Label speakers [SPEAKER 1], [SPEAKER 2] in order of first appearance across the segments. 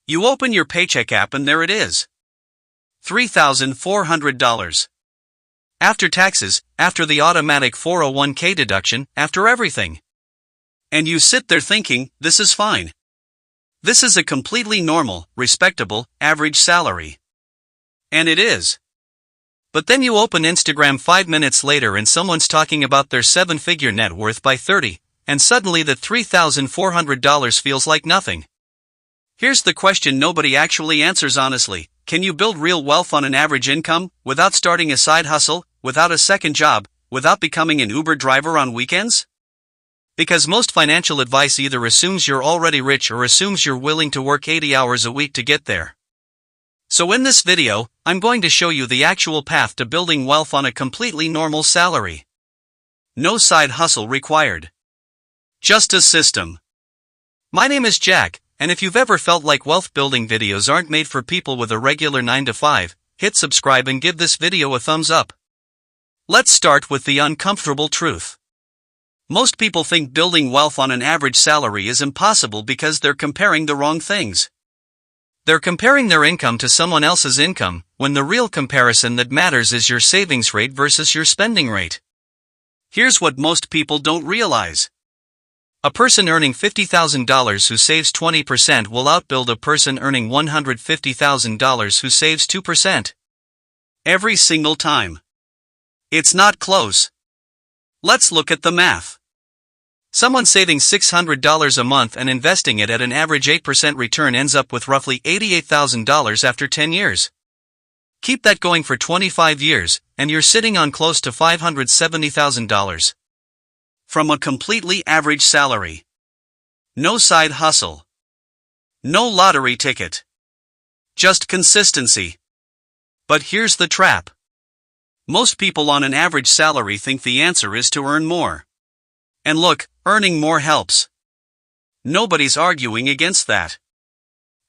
[SPEAKER 1] You open your paycheck app and there it is. $3,400. After taxes, after the automatic 401k deduction, after everything. And you sit there thinking, this is fine. This is a completely normal, respectable, average salary. And it is. But then you open Instagram 5 minutes later and someone's talking about their 7-figure net worth by 30, and suddenly the $3,400 feels like nothing. Here's the question nobody actually answers honestly. Can you build real wealth on an average income, without starting a side hustle, without a second job, without becoming an Uber driver on weekends? Because most financial advice either assumes you're already rich or assumes you're willing to work 80 hours a week to get there. So in this video, I'm going to show you the actual path to building wealth on a completely normal salary. No side hustle required. Just a system. My name is Jack, and if you've ever felt like wealth building videos aren't made for people with a regular 9 to 5, hit subscribe and give this video a thumbs up. Let's start with the uncomfortable truth. Most people think building wealth on an average salary is impossible because they're comparing the wrong things. They're comparing their income to someone else's income, when the real comparison that matters is your savings rate versus your spending rate. Here's what most people don't realize. A person earning $50,000 who saves 20% will outbuild a person earning $150,000 who saves 2%. Every single time. It's not close. Let's look at the math. Someone saving $600 a month and investing it at an average 8% return ends up with roughly $88,000 after 10 years. Keep that going for 25 years, and you're sitting on close to $570,000. From a completely average salary. No side hustle. No lottery ticket. Just consistency. But here's the trap. Most people on an average salary think the answer is to earn more. And look, earning more helps. Nobody's arguing against that.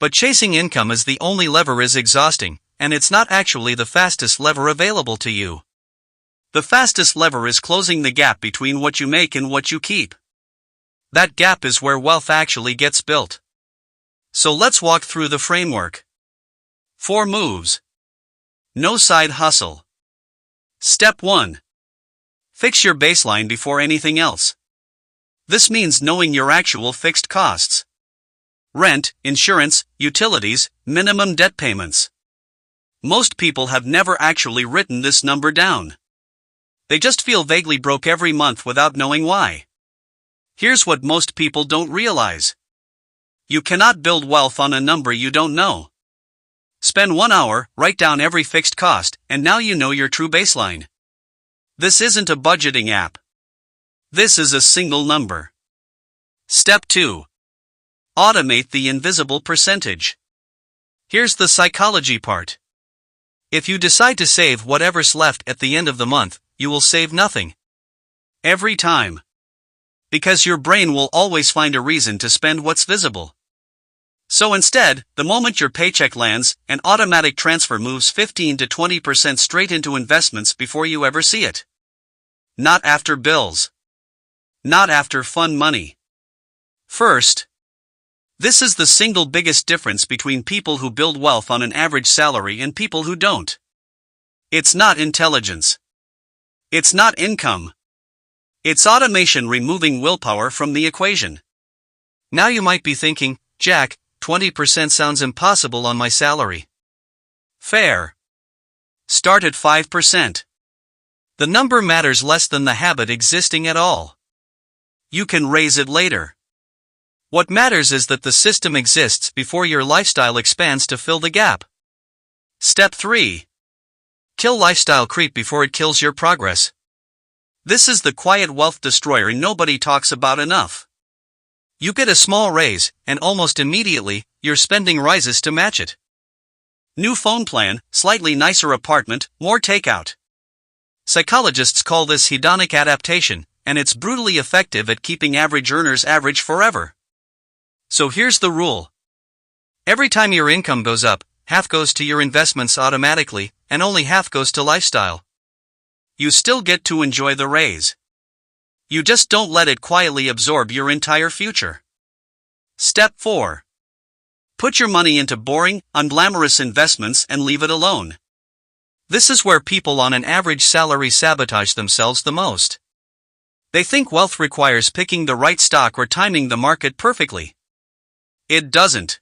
[SPEAKER 1] But chasing income as the only lever is exhausting, and it's not actually the fastest lever available to you. The fastest lever is closing the gap between what you make and what you keep. That gap is where wealth actually gets built. So let's walk through the framework. 4 moves. No side hustle. Step 1. Fix your baseline before anything else. This means knowing your actual fixed costs. Rent, insurance, utilities, minimum debt payments. Most people have never actually written this number down. They just feel vaguely broke every month without knowing why. Here's what most people don't realize. You cannot build wealth on a number you don't know. Spend 1 hour, write down every fixed cost, and now you know your true baseline. This isn't a budgeting app. This is a single number. Step 2. Automate the invisible percentage. Here's the psychology part. If you decide to save whatever's left at the end of the month, you will save nothing. Every time. Because your brain will always find a reason to spend what's visible. So instead, the moment your paycheck lands, an automatic transfer moves 15 to 20% straight into investments before you ever see it. Not after bills. Not after fun money. First, this is the single biggest difference between people who build wealth on an average salary and people who don't. It's not intelligence. It's not income. It's automation removing willpower from the equation. Now you might be thinking, Jack, 20% sounds impossible on my salary. Fair. Start at 5%. The number matters less than the habit existing at all. You can raise it later. What matters is that the system exists before your lifestyle expands to fill the gap. Step 3. Kill lifestyle creep before it kills your progress. This is the quiet wealth destroyer nobody talks about enough. You get a small raise, and almost immediately, your spending rises to match it. New phone plan, slightly nicer apartment, more takeout. Psychologists call this hedonic adaptation, and it's brutally effective at keeping average earners average forever. So here's the rule. Every time your income goes up, half goes to your investments automatically, and only half goes to lifestyle. You still get to enjoy the raise. You just don't let it quietly absorb your entire future. Step 4. Put your money into boring, unglamorous investments and leave it alone. This is where people on an average salary sabotage themselves the most. They think wealth requires picking the right stock or timing the market perfectly. It doesn't.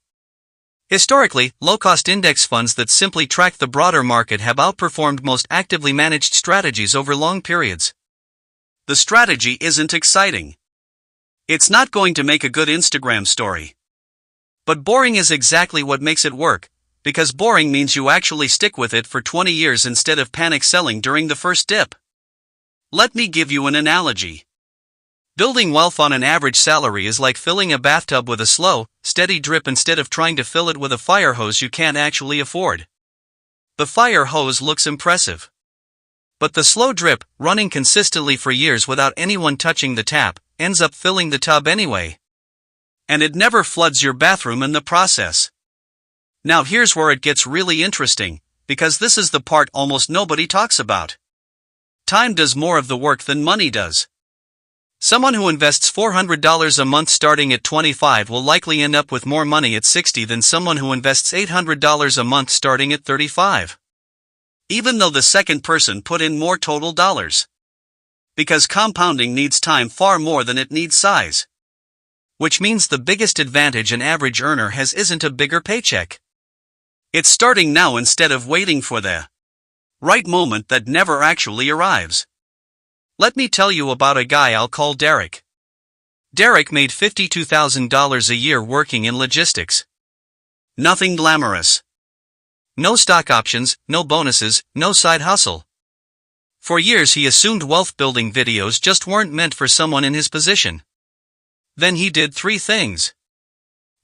[SPEAKER 1] Historically, low-cost index funds that simply track the broader market have outperformed most actively managed strategies over long periods. The strategy isn't exciting. It's not going to make a good Instagram story. But boring is exactly what makes it work, because boring means you actually stick with it for 20 years instead of panic selling during the first dip. Let me give you an analogy. Building wealth on an average salary is like filling a bathtub with a slow, steady drip instead of trying to fill it with a fire hose you can't actually afford. The fire hose looks impressive. But the slow drip, running consistently for years without anyone touching the tap, ends up filling the tub anyway. And it never floods your bathroom in the process. Now here's where it gets really interesting, because this is the part almost nobody talks about. Time does more of the work than money does. Someone who invests $400 a month starting at 25 will likely end up with more money at 60 than someone who invests $800 a month starting at 35. Even though the second person put in more total dollars. Because compounding needs time far more than it needs size. Which means the biggest advantage an average earner has isn't a bigger paycheck. It's starting now instead of waiting for the right moment that never actually arrives. Let me tell you about a guy I'll call Derek. Derek made $52,000 a year working in logistics. Nothing glamorous. No stock options, no bonuses, no side hustle. For years he assumed wealth-building videos just weren't meant for someone in his position. Then he did 3 things.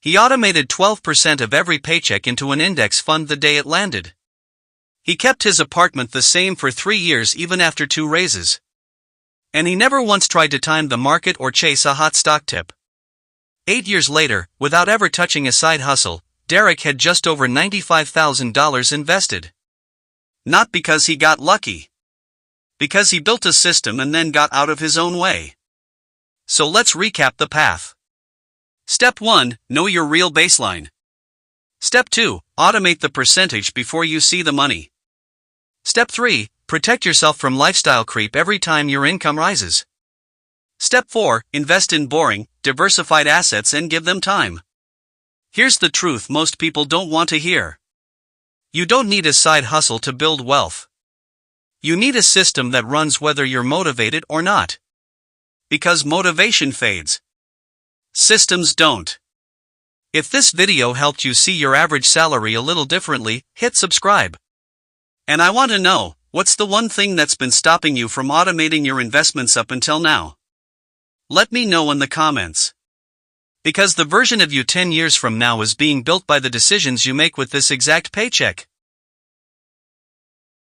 [SPEAKER 1] He automated 12% of every paycheck into an index fund the day it landed. He kept his apartment the same for 3 years even after 2 raises. And he never once tried to time the market or chase a hot stock tip. 8 years later, without ever touching a side hustle, Derek had just over $95,000 invested. Not because he got lucky. Because he built a system and then got out of his own way. So let's recap the path. Step 1, know your real baseline. Step 2, automate the percentage before you see the money. Step 3, protect yourself from lifestyle creep every time your income rises. Step 4, invest in boring, diversified assets and give them time. Here's the truth most people don't want to hear. You don't need a side hustle to build wealth. You need a system that runs whether you're motivated or not. Because motivation fades. Systems don't. If this video helped you see your average salary a little differently, hit subscribe. And I want to know, what's the one thing that's been stopping you from automating your investments up until now? Let me know in the comments. Because the version of you 10 years from now is being built by the decisions you make with this exact paycheck.